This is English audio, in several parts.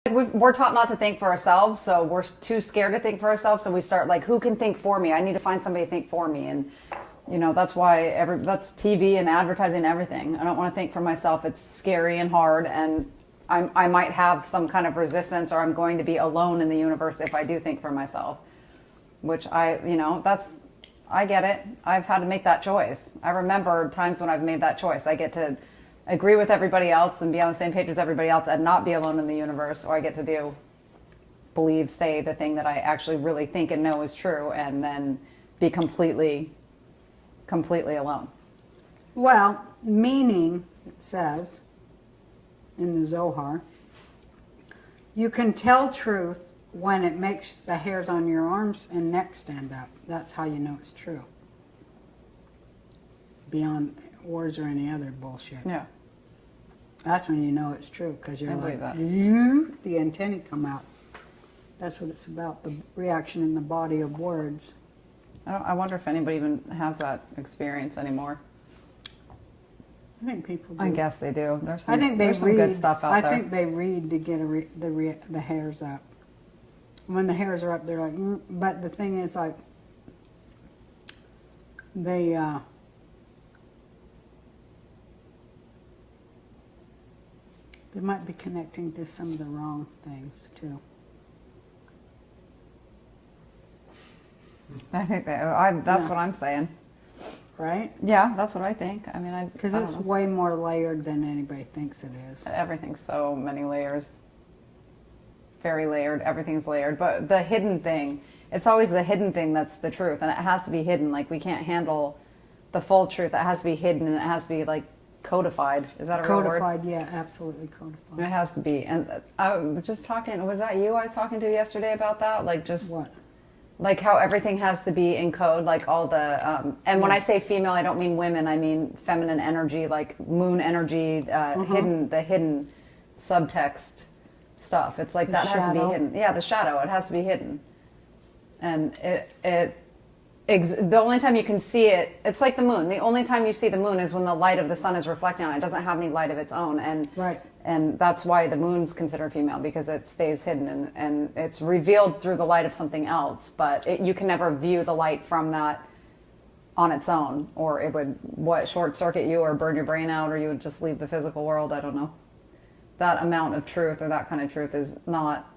We're taught not to think for ourselves, so we're too scared to think for ourselves. So we start like, who can think for me? I need to find somebody to think for me, and that's why that's TV and advertising and everything. I don't want to think for myself. It's scary and hard, and I might have some kind of resistance, or I'm going to be alone in the universe if I do think for myself. Which I get it. I've had to make that choice. I remember times when I've made that choice. I get to agree with everybody else and be on the same page as everybody else and not be alone in the universe, or I get to say the thing that I actually really think and know is true, and then be completely alone. Well, meaning, it says in the Zohar, you can tell truth when it makes the hairs on your arms and neck stand up. That's how you know it's true. Beyond words or any other bullshit. Yeah. That's when you know it's true, because you're like, that. The antennae come out. That's what it's about, the reaction in the body of words. I wonder if anybody even has that experience anymore. I think people do. I guess they do. There's some read, good stuff out there. I think they read to get the hairs up. When the hairs are up, they're like, but the thing is, like, they might be connecting to some of the wrong things, too. I think that's what I'm saying. Right? Yeah, that's what I think. I mean, because it's way more layered than anybody thinks it is. Everything's so many layers. Very layered. Everything's layered. But the hidden thing, it's always the hidden thing that's the truth. And it has to be hidden. Like, we can't handle the full truth. It has to be hidden, and it has to be, like, codified. Is that a real word? Codified, yeah, absolutely codified. It has to be. And I was just talking, was that you I was talking to yesterday about that? Like, just... What? Like how everything has to be in code, like all the, and when I say female, I don't mean women, I mean feminine energy, like moon energy, the hidden subtext stuff. It's like that has to be hidden. Yeah, the shadow, it has to be hidden. And the only time you can see it, it's like the moon. The only time you see the moon is when the light of the sun is reflecting on it. It doesn't have any light of its own. And right. And that's why the moon's considered female, because it stays hidden and it's revealed through the light of something else. But you can never view the light from that on its own, or it would, short circuit you or burn your brain out, or you would just leave the physical world. I don't know. That amount of truth, or that kind of truth, is not,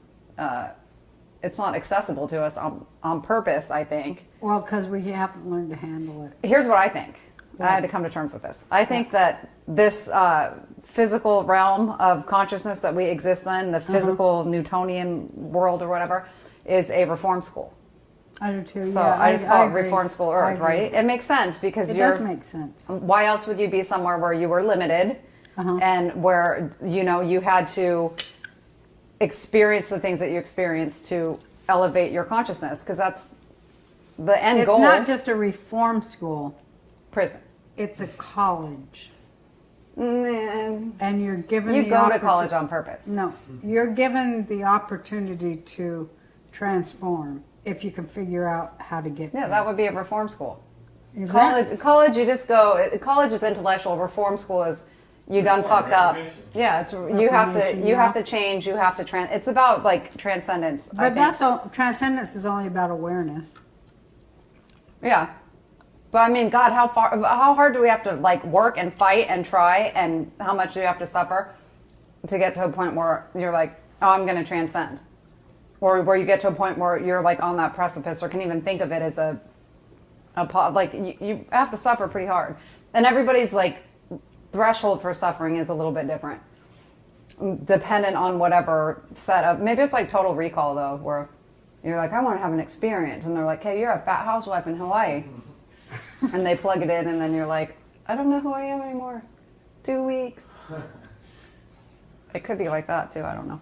it's not accessible to us on purpose, I think. Well, because we haven't learned to handle it. Here's what I think. I had to come to terms with this. I think that this physical realm of consciousness that we exist in, the physical Newtonian world or whatever, is a reform school. I do too. So yeah, I just call it agree. Reform School Earth, right? It makes sense because it does make sense. Why else would you be somewhere where you were limited and where you had to experience the things that you experienced to elevate your consciousness? Because that's the end goal. It's not just a reform school. Prison. It's a college. And you're given you go to college on purpose. No, you're given the opportunity to transform if you can figure out how to get there. That would be a reform school. Exactly. College, you just go. College is intellectual. Reform school is you done fucked up. Yeah, it's you have to change. You have to It's about like transcendence. But that's all. Transcendence is only about awareness. Yeah. But I mean, God, how hard do we have to like work and fight and try, and how much do you have to suffer to get to a point where you're like, oh, I'm going to transcend, or where you get to a point where you're like on that precipice, or can even think of it as like you have to suffer pretty hard, and everybody's like threshold for suffering is a little bit different, dependent on whatever setup. Maybe it's like Total Recall though, where you're like, I want to have an experience, and they're like, hey, you're a fat housewife in Hawaii. And they plug it in, and then you're like, I don't know who I am anymore. 2 weeks. It could be like that, too. I don't know.